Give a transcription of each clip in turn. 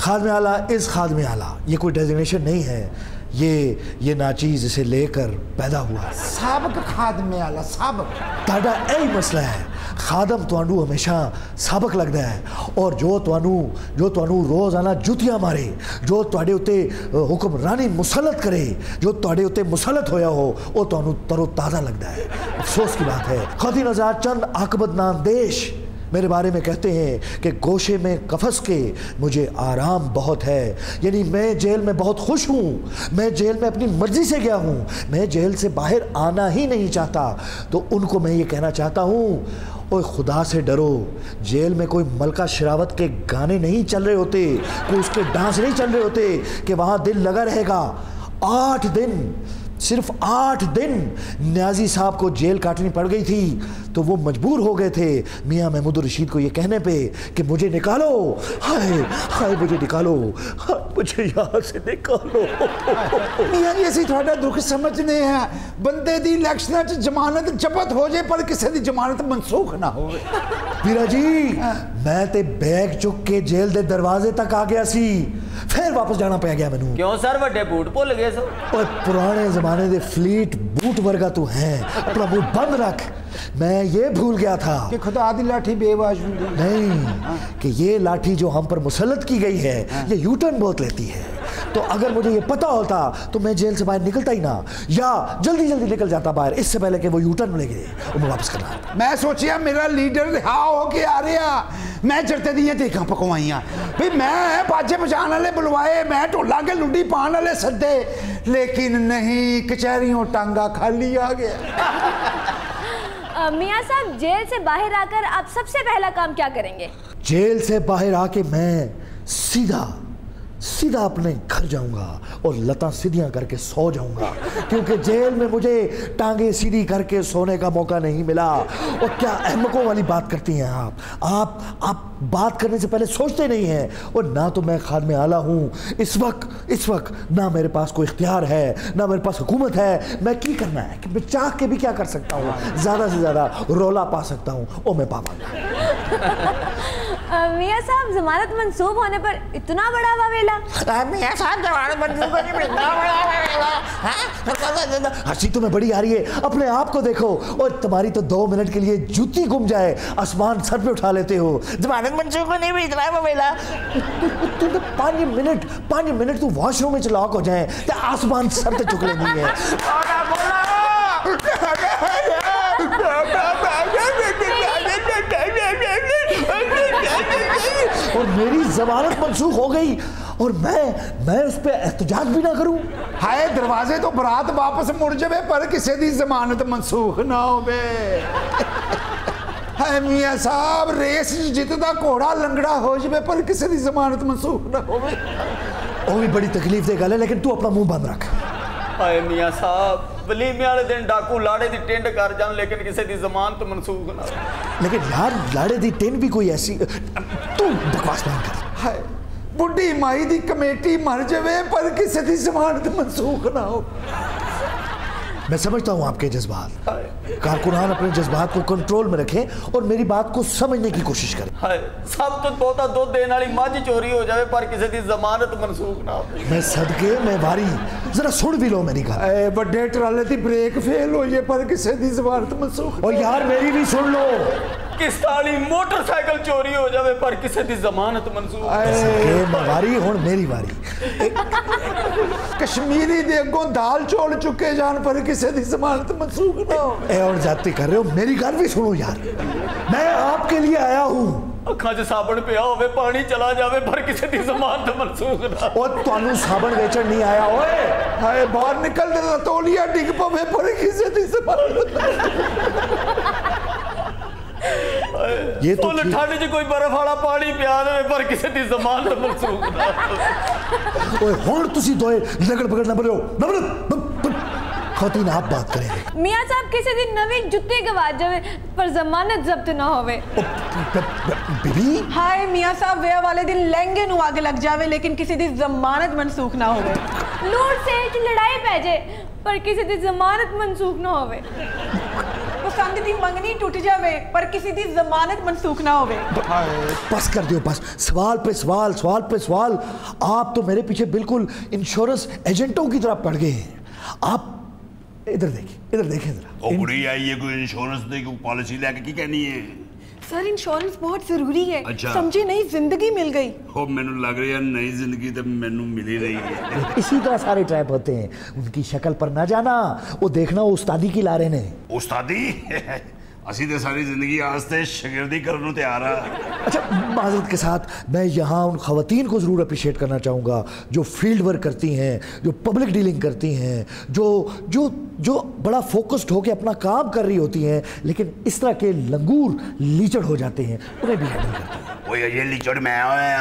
खादमे आला इज़ खादमे आला, ये कोई डेजिग्नेशन नहीं है, ये नाचीज़ इसे लेकर पैदा हुआ। साबक खादमे आला साबक ताड़ा यही मसला है, खादम तुहानू हमेशा साबक लगता है, और जो तुहानू रोज़ाना जुतियाँ मारे, जो तुहाडे उत्ते हुक्मरानी मुसलत करे, जो तुहाडे उत्ते मुसलत होया हो, वो तुहानू तरो ताज़ा लगता है। अफसोस की बात है, ख़ातिन आज़ाद चंद आकबत नामदेश मेरे बारे में कहते हैं कि गोशे में कफस के मुझे आराम बहुत है, यानी मैं जेल में बहुत खुश हूँ, मैं जेल में अपनी मर्ज़ी से गया हूँ, मैं जेल से बाहर आना ही नहीं चाहता। तो उनको मैं ये कहना चाहता हूँ, ओए खुदा से डरो, जेल में कोई मलका शरावत के गाने नहीं चल रहे होते, कोई उसके डांस नहीं चल रहे होते कि वहाँ दिल लगा रहेगा। 8 दिन, सिर्फ 8 दिन न्याजी साहब को जेल काटनी पड़ गई थी, तो वो मजबूर हो गए थे मियाँ महमूद रशीद को ये कहने पे कि मुझे निकालो, हाय हाय मुझे निकालो, हाय मुझे यहाँ से निकालो। मियाँ जी असी थोड़ा दुख समझने हैं, बंदे दी इलेक्शन जमानत जब्त हो जाए पर किसी दी जमानत मनसूख ना हो। वीरा जी मैं ते बैग चुक के जेल दे दरवाजे तक आ गया सी, फिर वापस जाना पै गया मैनू। क्यों सर वड्डे बूट भुल गए सो? और पुराने जमाने दे फ्लीट बूट वर्गा तू है, अपना मुंह बंद रख। मैं ये भूल गया था कि खुदा दी लाठी बेवाज नहीं, कि ये लाठी जो हम पर मुसल्लत की गई है ये यूटर्न बहुत लेती है। तो अगर मुझे ये पता होता तो मैं जेल से बाहर निकलता ही ना, या जल्दी जल्दी निकल जाता बाहर, इससे पहले कि वो यूटर्न ले गए और मैं वापस करना। मैं सोचिया मेरा लीडर रिहा हो के आ रहा, मैं जरते दियां देखा पकवाइयां भाई, मैं बाजे बजाने वाले बुलवाए, मैं ढोला के लुड्डी पाने वाले सद्दे, लेकिन नहीं, कचहरियों टांगा खाली आ गया। मियाँ साहब जेल से बाहर आकर आप सबसे पहला काम क्या करेंगे? जेल से बाहर आके मैं सीधा अपने घर जाऊंगा और लता सीधियां करके सो जाऊंगा, क्योंकि जेल में मुझे टांगे सीधी करके सोने का मौका नहीं मिला। और क्या अहमकों वाली बात करती हैं आप बात करने से पहले सोचते नहीं हैं। और ना तो मैं खादमे आला हूँ इस वक्त ना मेरे पास कोई इख्तियार है, ना मेरे पास हुकूमत है। मैं क्या करना है कि मैं चाह के भी क्या कर सकता हूँ, ज़्यादा से ज़्यादा रोला पा सकता हूँ, ओ मैं पापा। मियाँ साहब जमानत मंसूब होने पर इतना बड़ा वावेला? मियाँ साहब जमानत मंसूब होने पर इतना बड़ा वावेला? हंसी तुम्हें बड़ी आ रही है, अपने आप को देखो। और तुम्हारी तो 2 मिनट के लिए जूती गुम जाए आसमान सर पे उठा लेते हो। जमानत मंसूब होने पर इतना वावेला? तुम 5 मिनट तू वॉशरूम में लॉक हो जाए तो आसमान सर पे चुक लेनी है। और मेरी जमानत मंसूख हो गई और मैं उस पर एहतजाज भी ना करूं। हाय दरवाजे तो बरात वापस मुड़ जावे पर किसी दी जमानत मंसूख ना होवे। हाय मियाँ साहब रेस जितदा घोड़ा लंगड़ा हो जावे पर किसी दी जमानत मंसूख ना होवे। वो भी बड़ी तकलीफ दे गल है, लेकिन तू अपना मुंह बंद रख। हाय मियाँ साहब वलीमे वाले दिन डाकू लाड़े दी टेंड कर जान, लेकिन किसी दी जमानत मनसूख ना। लेकिन यार लाड़े दी टेंड भी कोई ऐसी, तू बकवास नहीं कर। हाय बुढ़ी माई दी कमेटी मर जावे पर किसी दी जमानत मंसूख ना हो। मैं समझता हूँ आपके जज्बात, कारकुनान अपने जज्बात को कंट्रोल में रखें और मेरी बात को समझने की कोशिश करें। सब तो बहुता दूध देने वाली मझ चोरी हो जाए पर किसी की जमानत मनसूख ना हो। मैं सदके मैं वारी, जरा सुन भी लो मेरी गल। बड़े ट्राले की ब्रेक फेल हो जाए पर किसी की जमानत मनसूख। और यार मेरी भी सुन लो, किस्त वाली मोटरसाइकिल चोरी हो जाए पर किसी की जमानत मनसूख। मैं वारी हुण मेरी वारी। कश्मीरी दे अगों दाल चौल चुके जान पर किसी की जमानत मंसूख ना हो। और जाती कर रहे हो, मेरी गल भी सुनो यार। मैं आपके लिए आया हूँ, अखां च साबन पिया होवे पानी चला जावे पर किसी की जमानत मनसूख ना। और तुहानू साबन वेचण नहीं आया ओए। हाय बाहर निकल दे तौलिया डिग पवे पर किसी की जमानत। ये तो ठंड च कोई बर्फ वाला पानी पिया दे पर किसी की जमानत मनसूख ना। ओए हुण तुसी दोए लगड़ पकड़ ना बोलो ना बोलो। खातिन आप बात करेंगे। मियाँ साहब किसी दिन नवी जुत्ते गवा जावे पर जमानत जब्त ना होवे। बीबी हाय मियाँ साहब वे वाले दिन लहंगे नु आगे लग जावे लेकिन किसी दी जमानत मनसूख ना होवे। लूट से लड़ाई पै जाए पर किसी दी जमानत मनसूख ना होवे। तो पसंद दी मंगनी टूट जावे पर किसी दी जमानत मनसूख ना होवे। बस कर दियो बस, सवाल पे सवाल, सवाल पे सवाल। आप तो मेरे पीछे बिल्कुल इंश्योरेंस एजेंटों की तरह पड़ गए हैं। आप इधर देखें जरा। कुड़ी आई है कोई इंश्योरेंस दे कोई पॉलिसी लेके की कहनी है? सर इंश्योरेंस बहुत जरूरी है। अच्छा। समझे नई जिंदगी मिल गई। हो मैनू लग रहा है नई जिंदगी तो मैनू मिल ही रही है। इसी तरह सारे ट्रैप होते हैं, उनकी शक्ल पर ना जाना, वो देखना वो उस्तादी की ला रहे ने। उस्तादी असी तो सारी जिंदगी आस्ते शागिर्दी करने को तैयार है। अच्छा माजरत के साथ मैं यहाँ उन ख़वातीन को ज़रूर अप्रिशिएट करना चाहूँगा जो फील्ड वर्क करती हैं, जो पब्लिक डीलिंग करती हैं, जो बड़ा फोकस्ड होकर अपना काम कर रही होती हैं, लेकिन इस तरह के लंगूर लीचड़ हो जाते हैं, उन्हें भी हैंडल करती हैं। वो ये लीचड़ मैं होया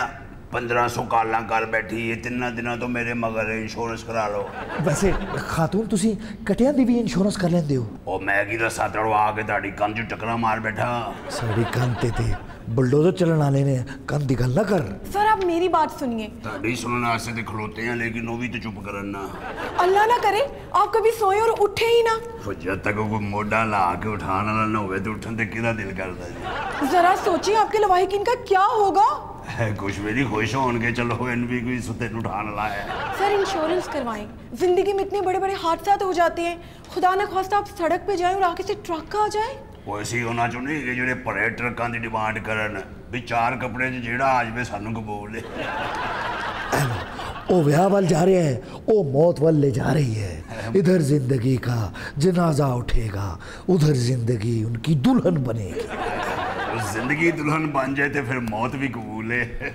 1500 काला कर बैठी है 3 दिन तो मेरे मगर इंश्योरेंस करा लो। वैसे खातून तुसी कटियां दी भी इंश्योरेंस कर लेंदे हो? ओ मैं की रस्सा तड़वा के ताड़ी कंध च टकरा मार बैठा। साड़ी कंध ते बुलडोजर चलन वाले ने कंध दी गल ना कर। सर आप मेरी बात सुनिए। ताड़ी सुनने वास्ते ते खलोते हैं लेकिन वो भी तो चुप करना। अल्लाह ना करे आप कभी सोए और उठे ही ना। जब तक कोई मोटा ला के उठाने वाला ना होवे तो उठन ते किदा दिल करदा जी। जरा सोचिए आपके लवाहिकीन का क्या होगा। कुछ भी नहीं खुश होन के चलो इन भी कोई सुते उठाने लाया। सर इंश्योरेंस करवाएं, जिंदगी में इतने बड़े बड़े हादसा हो जाते हैं, खुदा न खास्ता आप सड़क पे जाएं और आगे से ट्रक आ जाए। वो ऐसी होना चाहिए कि जो भरे ट्रकों की डिमांड करन भी 4 कपड़े जेड़ा आज भी सानू कबूल है। ओ ब्याह वाल जा रहे हैं, ओ मौत वाल ले जा रही है। इधर जिंदगी का जनाजा उठेगा, उधर जिंदगी उनकी दुल्हन बनेगी। जिंदगी दुल्हन बन जाए तो फिर मौत भी कबूल है।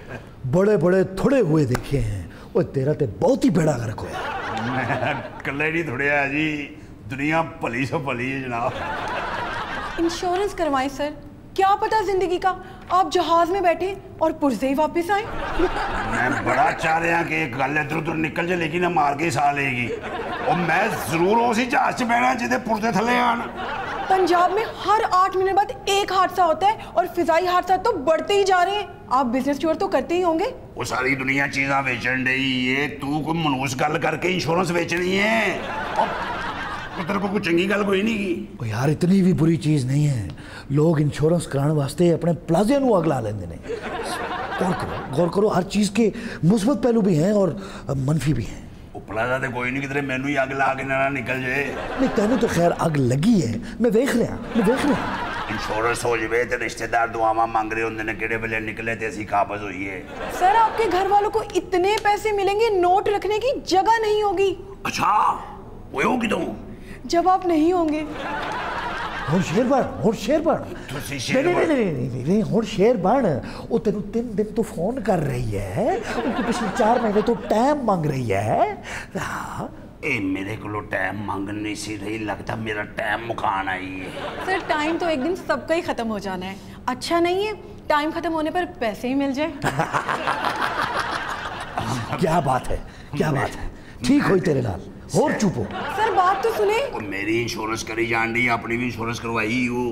बड़े बड़े थोड़े हुए देखे हैं, वो तेरा ते बहुत ही बेड़ा गर्क होया। मैं कल्ले नहीं थोड़े जी, दुनिया भली सो भली है जनाब। इंश्योरेंस करवाएं सर, क्या पता जिंदगी का आप जहाज में बैठे और पुरजे ही वापस आए। मैं बड़ा चाह रहा कि एक गल इधर उधर निकल जाए लेकिन मार के सा लेगी और मैं जरूर उसी जहाज च बहना जिदे पुरजे थले आन। पंजाब में हर 8 मिनट बाद एक हादसा होता है और फिजाई हादसा तो बढ़ते ही जा रहे हैं। आप बिजनेस टूर तो करते ही होंगे। वो सारी दुनिया चीज़ा बेचन रही है, तू कोई मनूस गल करके इंश्योरेंस बेचनी है और तेरे को कोई चंगी गल कोई नहीं की। यार इतनी भी बुरी चीज़ नहीं है, लोग इंश्योरेंस कराने वास्ते अपने प्लाजे नू अगला लेंदे ने। गौर करो हर चीज़ के मुस्बत पहलू भी हैं और मनफी भी हैं। प्लाजा तो कोई नहीं किधरे मैनू ही अग ला के ना निकल जाए। नहीं तेनू तो खैर अग लगी है, मैं देख रहा। इंश्योरेंस हो जाए तो रिश्तेदार दुआवां मांग रहे होंगे ने किहड़े वेले निकले ते असीं काबज होइए। सर आपके घर वालों को इतने पैसे मिलेंगे नोट रखने की जगह नहीं होगी। अच्छा वो होगी तो जब आप नहीं होंगे। हुण शेर बन नहीं हुण शेर बन। वो तेनू 3 दिन तो फोन कर रही है, उनको पिछले 4 महीने तो टाइम मांग रही है। हाँ ए मेरे को टाइम मांगने से नहीं लगता मेरा टाइम मुकान आई है। सर टाइम तो एक दिन सबका ही खत्म हो जाना है। अच्छा नहीं है टाइम खत्म होने पर पैसे ही मिल जाए। क्या बात है ठीक होई तेरे नाल और चुपो। सर बात तो सुने। मेरी इंश्योरेंस करी जान दी, अपनी भी इंश्योरेंस करवाई हो।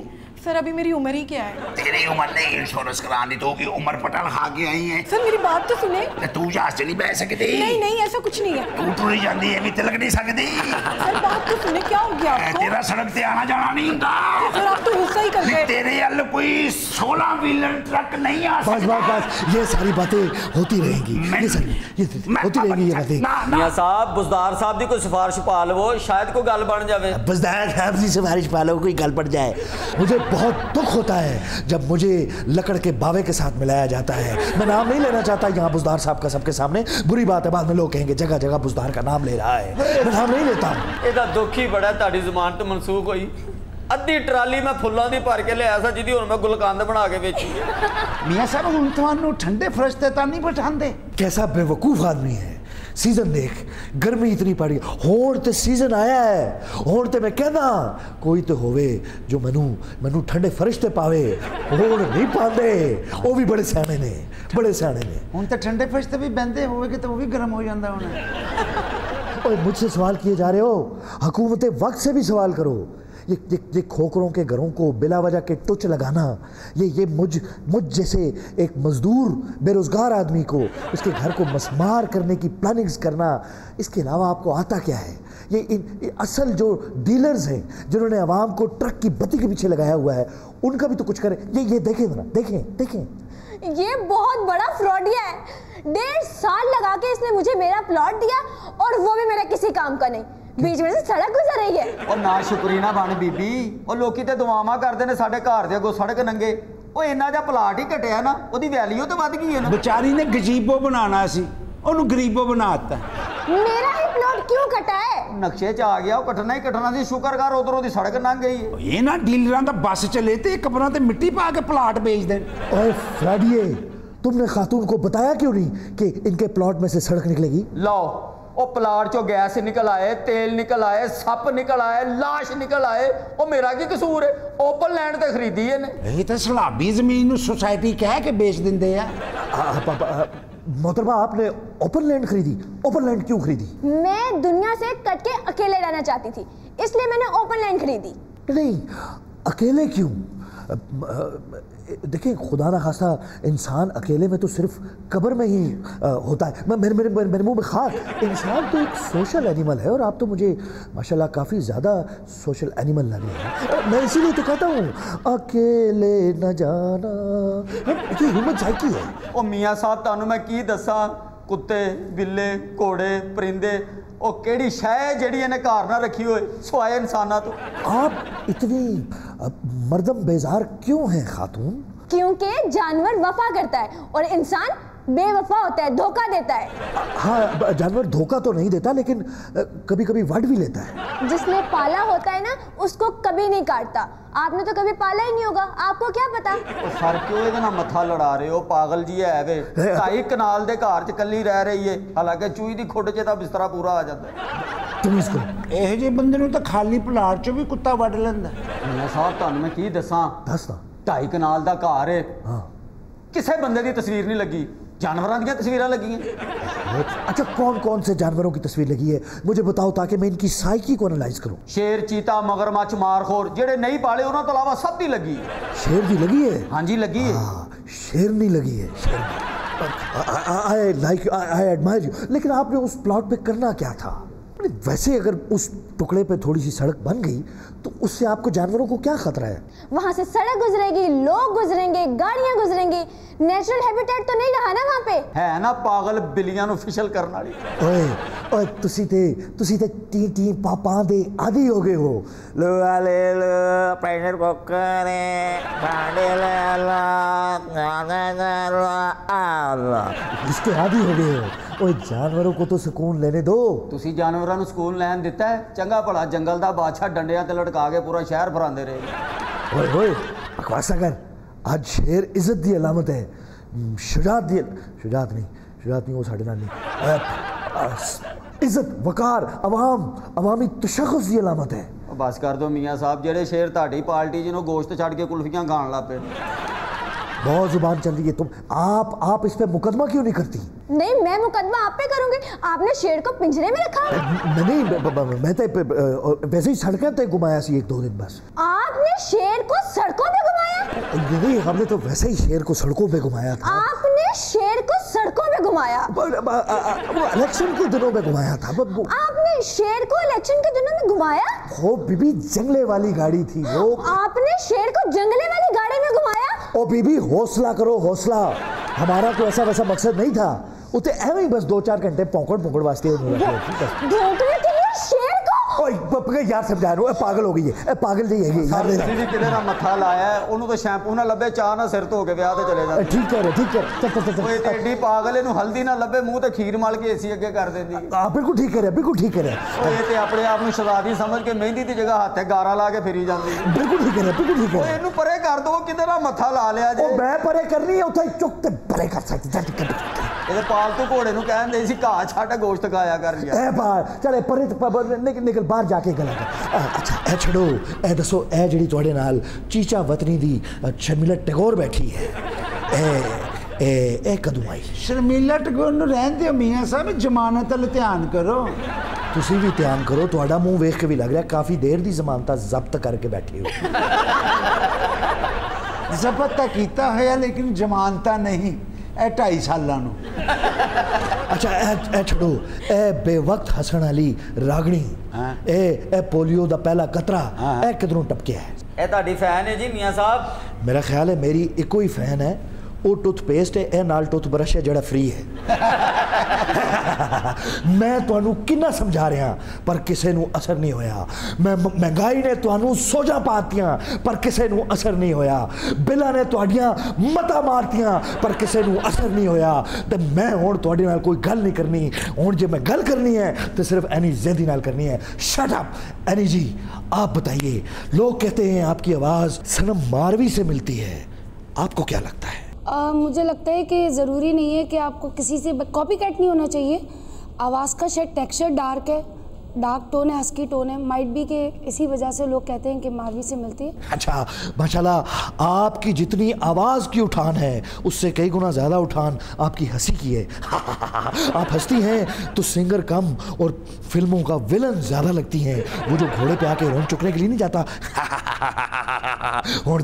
सर अभी मेरी उम्र ही क्या है। तेरी उम्र नहीं इंश्योरेंस करानी तो की उम्र पटल खा के आई है। सर मेरी बात तो सुने। तू जहाज चली बह सकती। नहीं ऐसा कुछ नहीं है। तू टुरी जाती है भी तिलक नहीं सकती। सर बात तो सुने, क्या हो गया आपको? तेरा सड़क पे आना जाना नहीं होता। सर आप तो गुस्सा ही कर गए। तेरे अल कोई 16 व्हीलर ट्रक नहीं आ सकता। बस ये सारी बातें होती रहेंगी। ये बातें। मियां साहब बुजदार साहब दी कोई सिफारिश पा लो, शायद कोई गल बन जावे। बुजदार साहब की सिफारिश पा लो, कोई गल पड़ जाए। मुझे बहुत दुख होता है जब मुझे लकड़ के बावे के साथ मिलाया जाता है। मैं नाम नहीं लेना चाहता यहाँ बुजदार साहब का सबके सामने, बुरी बात है, बाद में लोग कहेंगे जगह जगह बुजदार का नाम ले रहा है। मैं नाम नहीं लेता। ਇਹਦਾ ਦੁੱਖ ਹੀ ਬੜਾ ਤੁਹਾਡੀ ਜ਼ਮਾਨਤ तो मनसूख हुई। अद्धी ट्राली मैं फुल्लों की भर के लिया सा जिहदी हुण मैं गुलकंद बना के बेची। मियां साहब हुण तुहानू ठंडे फर्श ते तां नहीं बिठांदे। कैसा बेवकूफ आदमी है। सीजन देख, गर्मी इतनी पड़ी, होर ते सीजन आया है, होर ते मैं कहना कोई तो होवे जो मैनू ठंडे फर्श ते पावे। होर नहीं पांदे, वो भी बड़े सियाणे ने। हुण ते ठंडे फर्श ते भी बंदे होवे तो वो भी गर्म हो जांदा होना। और मुझसे सवाल किए जा रहे हो, हुकूमत वक्त से भी सवाल करो। ये खोखरों के घरों को बिला वजह के टुच लगाना, ये मुझ जैसे एक मजदूर बेरोज़गार आदमी को उसके घर को मस्मार करने की प्लानिंग्स करना, इसके अलावा आपको आता क्या है? ये असल जो डीलर्स हैं जिन्होंने आवाम को ट्रक की बत्ती के पीछे लगाया हुआ है, उनका भी तो कुछ करें। ये देखें जरा, देखें। ये बहुत बड़ा फ्रॉडिया है। 1.5 साल लगा के इसने मुझे मेरा प्लॉट दिया और वो भी मेरा किसी काम का नहीं, बीच में से सड़क गुजर रही है। ਉਹ ਨਾ ਸ਼ੁਕਰੀ ਨਾ ਬਣ ਬੀਬੀ, ਉਹ ਲੋਕੀ ਤੇ ਦੁਆਵਾਂ ਕਰਦੇ ਨੇ ਸਾਡੇ ਘਰ ਦੇ ਅੱਗੋਂ ਸੜਕ ਨੰਗੇ। ਉਹ ਇੰਨਾ ਜਿਹਾ ਪਲਾਟ ਹੀ ਘਟਿਆ ਨਾ, ਉਹਦੀ ਵੈਲਿਊ ਤੇ ਵੱਧ ਗਈ ਹੈ ਨਾ। बेचारी ने गजीबो बनाना सी, ਉਹਨੂੰ ਗਰੀਬੋ ਬਣਾਤਾ। मेरा ही प्लॉट क्यों कटा है? ਨਕਸ਼ੇ 'ਚ ਆ ਗਿਆ, ਉਹ ਕੱਟਣਾ ਹੀ ਕੱਟਣਾ ਸੀ। ਸ਼ੁਕਰ ਕਰ ਉਧਰੋਂ ਦੀ ਸੜਕ ਲੰਘ ਗਈ ਹੈ। ਇਹ ਨਾ ਡੀਲਰਾਂ ਦਾ ਬੱਸ ਚਲੇ ਤੇ ਕਬਰਾਂ ਤੇ ਮਿੱਟੀ ਪਾ ਕੇ ਪਲਾਟ ਵੇਚ ਦੇਣ। ओए फ्रॉडिये, तुमने खातून को बताया क्यों नहीं कि इनके प्लॉट में से सड़क निकलेगी? ਲਓ ਉਹ ਪਲਾਟ 'ਚੋਂ ਗੈਸ ਨਿਕਲ ਆਏ, ਤੇਲ ਨਿਕਲ ਆਏ, ਸੱਪ ਨਿਕਲ ਆਏ, ਲਾਸ਼ ਨਿਕਲ ਆਏ। ਉਹ ਮੇਰਾ ਕੀ ਕਸੂਰ ਹੈ? ਓਪਨ ਲੈਂਡ ਤੇ ਖਰੀਦੀ ਇਹਨੇ। ਇਹ ਤਾਂ ਸਲਾਬੀ ਜ਼ਮੀਨ ਨੂੰ ਸੁਸਾਇਟੀ ਕਹਿ ਕੇ ਵੇਚ ਦਿੰਦੇ ਆ। मोहतरमा, आपने ओपन लैंड खरीदी? ओपन लैंड क्यों खरीदी? मैं दुनिया से कट के अकेले रहना चाहती थी, इसलिए मैंने ओपन लैंड खरीदी। नहीं, अकेले क्यों? देखिए, खुदा ना खास्ता इंसान अकेले में तो सिर्फ कब्र में ही होता है। मेरे मुंह में खाक। इंसान तो एक सोशल एनिमल है और आप तो मुझे माशाल्लाह काफ़ी ज़्यादा सोशल एनिमल लग रहे हैं। मैं इसीलिए तो कहता हूँ अकेले न जाना, ये ह्यूमन साइकी है। ਉਹ ਮੀਆਂ ਸਾਹਿਬ ਤੁਹਾਨੂੰ ਮੈਂ ਕੀ ਦੱਸਾਂ, ਕੁੱਤੇ, ਬਿੱਲੇ, ਘੋੜੇ, ਪਰਿੰਦੇ, ਉਹ ਕਿਹੜੀ ਸ਼ੈ ਹੈ ਜਿਹੜੀ ਇਹਨੇ ਘਰ ਨਾ ਰੱਖੀ ਹੋਏ ਸਿਵਾਏ ਇਨਸਾਨਾਂ ਤੋਂ। आप इतनी मर्दम बेजार क्यों हैं खातून? क्योंकि जानवर वफा करता है और इंसान बेवफा होता है, धोखा देता है। हाँ, जानवर धोखा तो नहीं देता, लेकिन कभी कभी वट भी लेता है। जिसने पाला होता है ना, उसको कभी नहीं काटता। आपने तो कभी पाला ही नहीं होगा, आपको क्या पता। ਉਹ ਸਰ ਕਿਉਂ ਇਹਦੇ ਨਾਲ ਮੱਥਾ ਲੜਾ ਰਹੇ ਹੋ? ਪਾਗਲ ਜੀ ਹੈ ਵੇ। 2.5 ਕਨਾਲ ਦੇ ਘਰ 'ਚ ਇਕੱਲੀ ਰਹਿ ਰਹੀ ਏ, ਹਾਲਾਂਕਿ ਚੂਈ ਦੀ ਖੁੱਡ 'ਚ ਤਾਂ ਬਿਸਤਰਾ ਪੂਰਾ ਆ ਜਾਂਦਾ ਹੈ। तुम इसको ਇਹੋ ਜਿਹੇ ਬੰਦੇ ਨੂੰ ਤਾਂ ਖਾਲੀ ਪਲਾਟ 'ਚੋਂ ਵੀ ਕੁੱਤਾ ਵੱਢ ਲੈਂਦਾ। ਮੀਆਂ ਸਾਹਿਬ ਤੁਹਾਨੂੰ ਮੈਂ ਕੀ ਦੱਸਾਂ, दसना। 2.5 ਕਨਾਲ ਦਾ ਘਰ ਏ, हाँ, ਕਿਸੇ ਬੰਦੇ ਦੀ ਤਸਵੀਰ ਨਹੀਂ ਲੱਗੀ, जानवरों ਦੀਆਂ ਤਸਵੀਰਾਂ ਲੱਗੀਆਂ। अच्छा, कौन कौन से जानवरों की तस्वीर लगी है मुझे बताओ, ताकि मैं इनकी साइकी को एनालाइज करूं। ਸ਼ੇਰ, ਚੀਤਾ, ਮਗਰਮੱਛ, ਮਾਰਖੋਰ, ਜਿਹੜੇ ਨਹੀਂ ਪਾਲੇ ਉਹਨਾਂ ਤੋਂ ਇਲਾਵਾ ਸਭ ਦੀ ਲੱਗੀ। शेर की लगी है? ਹਾਂਜੀ ਲੱਗੀ ਹੈ। हाँ, शेरनी लगी है, शेरनी। I admire you. लेकिन आपने उस प्लॉट पे करना क्या था? वैसे अगर उस टुकड़े पे थोड़ी सी सड़क बन गई तो उससे आपको जानवरों को क्या खतरा है? वहां से सड़क गुजरेगी, लोग गुजरेंगे, गाड़ियां गुजरेंगी, नेचुरल हैबिटेट तो नहीं रहा ना वहां पे। ਹੈ ਨਾ ਪਾਗਲ ਬਿੱਲੀਆਂ ਨੂੰ ਫਿਸ਼ਲ ਕਰਨ ਵਾਲੀ। ओए ओए, तुसी ते टी टी पापा दे आदि हो गए हो। Lu alilu pressure cooker Allah. इसके आदि हो गए हो। ओए, जानवरों को तो सुकून लेने दो। ਤੁਸੀਂ ਜਾਨਵਰਾਂ ਨੂੰ ਸਕੂਨ ਲੈਣ ਦਿੱਤਾ ਹੈ? ਚੰਗਾ ਭਲਾ ਜੰਗਲ ਦਾ ਬਾਦਸ਼ਾਹ ਡੰਡਿਆਂ ਤੇ ਲਟਕਾ ਕੇ ਪੂਰਾ ਸ਼ਹਿਰ ਭਰਾਉਂਦੇ ਰਹੇ। ओए ओए, बकवास कर। आज शेर इज्जत दी अलामत है, शुजात नहीं वो साढ़े नाल नहीं। इज्जत, वकार, अवामी तशख़्ख़ुस दी अलामत है। ਉਹ ਬਸ ਕਰ ਦੋ ਮੀਆਂ ਸਾਹਿਬ, ਜਿਹੜੇ ਸ਼ੇਰ ਤੁਹਾਡੀ ਪਾਰਟੀ ਜਿਹਨੂੰ ਗੋਸ਼ਤ ਛੱਡ ਕੇ ਕੁਲਫੀਆਂ ਖਾਣ ਲੱਗ ਪਏ। बहुत जुबान चल रही है तुम। आप इस पे मुकदमा क्यों नहीं करती? नहीं, मैं मुकदमा आप पे करूंगी। आपने शेर को पिंजरे में रखा। नहीं, मैं तो वैसे ही सड़कें तय घुमाया सी 1-2 दिन बस। आपने शेर को सड़कों पे घुमाया? नहीं, हमने तो वैसे ही शेर को सड़कों पे घुमाया था। आपने शेर को सड़कों पे घुमाया? वो इलेक्शन के दिनों में घुमाया था। आपने शेर को इलेक्शन के दिनों में घुमाया? वो बीबी जंगले वाली गाड़ी थी वो। आपने शेर को जंगले वाली गाड़ी में घुमाया? ओ बीबी, हौसला करो, हौसला। हमारा कोई ऐसा वैसा मकसद नहीं था। उते एवं ही बस 2-4 घंटे पौकड़ वास्ते ढूंढने के लिए शेर को। ओए यार, समझा रहा हूँ, पागल हो गई है, पागल नहीं है ये यार। ਤੁਸੀਂ ਵੀ ਕਿਤੇ ਦਾ ਮੱਥਾ ਲਾਇਆ ਹੈ, ਉਹਨੂੰ ਤਾਂ ਸ਼ੈਂਪੂ ਨਾ ਲੱਭੇ, ਚਾਹ ਨਾਲ ਸਿਰ ਧੋ ਕੇ ਵਿਆਹ ਤੇ ਚਲੇ ਜਾਂਦੇ। ठीक है, ਓਏ ਤੇ ਏਡੀ ਪਾਗਲ, ਇਹਨੂੰ ਹਲਦੀ ਨਾ ਲੱਭੇ, ਮੂੰਹ ਤੇ ਖੀਰ ਮਲ ਕੇ ਏਸੀ ਅੱਗੇ ਕਰ ਦਿੰਦੀ। बिल्कुल ठीक है। ਓਏ ਤੇ ਆਪਣੇ ਆਪ ਨੂੰ ਸ਼ਰਾਬੀ ਸਮਝ ਕੇ ਮਹਿੰਦੀ ਦੀ ਜਗ੍ਹਾ ਹੱਥੇ ਗਾਰਾ ਲਾ ਕੇ ਫਿਰੀ ਜਾਂਦੀ। बिल्कुल ठीक है। ਓਏ ਇਹਨੂੰ ਪਰੇ ਕਰ ਦੋ, ਕਿਤੇ ਦਾ ਮੱਥਾ ਲਾ ਲਿਆ ਜੇ। ओ मैं परे करनी है, उथे चुक ते परे कर सकती। ਇਹਦੇ ਪਾਲਤੂ ਘੋੜੇ ਨੂੰ ਕਹਿੰਦੇ ਸੀ ਘਾਹ ਛੱਡ ਗੋਸ਼ਤ ਖਾਇਆ ਕਰ ਯਾਰ। ए बाहर चले परे निकल बाहर जाके गला कर। अच्छा, ए छड़ो, ए दसो, ए जिहड़ी तुहाडे नाल चीचा वतनी दी शर्मिला टैगोर बैठी है, ए कदों आई? ਸ਼ਰਮੀਲਾ ਟੈਗੋਰ ਨੂੰ ਰਹਿਣ ਦਿਓ ਮੀਆਂ ਸਾਹਿਬ, ਜ਼ਮਾਨਤ ਵੱਲ ਧਿਆਨ ਕਰੋ। ਤੁਸੀਂ ਵੀ ਧਿਆਨ ਕਰੋ, ਤੁਹਾਡਾ ਮੂੰਹ ਵੇਖ ਕੇ ਵੀ ਲੱਗ ਰਿਹਾ ਕਾਫੀ ਦੇਰ ਦੀ ਜ਼ਮਾਨਤਾਂ ਜ਼ਬਤ ਕਰਕੇ ਬੈਠੇ ਹੋ। ਜ਼ਬਤ ਤਾਂ ਕੀਤਾ ਹੋਇਆ ਲੇਕਿਨ ਜ਼ਮਾਨਤਾਂ ਨਹੀਂ, ਇਹ 2.5 ਸਾਲਾਂ ਨੂੰ। ਅੱਛਾ ਇਹ ਛੱਡੋ, ਇਹ ਬੇਵਕਤ ਹੱਸਣ ਵਾਲੀ ਰਾਗਣੀ, ਇਹ ਪੋਲੀਓ ਦਾ ਪਹਿਲਾ ਕਤਰਾ, ਇਹ ਕਿਧਰੋਂ ਟਪਕਿਆ ਹੈ? ਇਹ ਤੁਹਾਡੀ ਫੈਨ ਹੈ ਜੀ ਮੀਆਂ ਸਾਹਿਬ। ਮੇਰਾ ਖਿਆਲ ਹੈ ਮੇਰੀ ਇੱਕੋ ਹੀ ਫੈਨ ਹੈ, ਉਹ ਟੂਥਪੇਸਟ ਹੈ, ਇਹ ਨਾਲ ਟੂਥਬਰਸ਼ ਹੈ ਜਿਹੜਾ ਫ੍ਰੀ ਹੈ। ਮੈਂ ਤੁਹਾਨੂੰ ਕਿੰਨਾ ਸਮਝਾ ਰਿਹਾ ਪਰ ਕਿਸੇ ਨੂੰ ਅਸਰ ਨਹੀਂ ਹੋਇਆ। ਮੈਂ ਮਹਿੰਗਾਈ ਨੇ ਤੁਹਾਨੂੰ ਸੋਝਾਂ ਪਾਤੀਆਂ ਪਰ ਕਿਸੇ ਨੂੰ ਅਸਰ ਨਹੀਂ ਹੋਇਆ। ਬਿੱਲਾਂ ਨੇ ਤੁਹਾਡੀਆਂ ਮਤਾਂ ਮਾਰਤੀਆਂ ਪਰ ਕਿਸੇ ਨੂੰ ਅਸਰ ਨਹੀਂ ਹੋਇਆ। ਤੇ ਮੈਂ ਹੁਣ ਤੁਹਾਡੇ ਨਾਲ ਕੋਈ ਗੱਲ ਨਹੀਂ ਕਰਨੀ। ਹੁਣ ਜੇ ਮੈਂ ਗੱਲ ਕਰਨੀ है तो सिर्फ एनी ज़ैदी नाल करनी है। शट अप एनी जी, आप बताइए, लोग कहते हैं आपकी आवाज़ सनम मारवी से मिलती है, आपको क्या लगता है? मुझे लगता है कि ज़रूरी नहीं है कि आपको किसी से कॉपी कैट नहीं होना चाहिए। आवाज़ का शायद टेक्सचर डार्क है, डार्क टोन है, हस्की टोन है, माइट भी कि इसी वजह से लोग कहते हैं कि मारवी से मिलती है। अच्छा माशाल्लाह, आपकी जितनी आवाज़ की उठान है उससे कई गुना ज़्यादा उठान आपकी हंसी की है। आप हंसती हैं तो सिंगर कम और फिल्मों का विलन ज़्यादा लगती हैं। वो जो घोड़े पे आके रोन चुकने के लिए नहीं जाता। और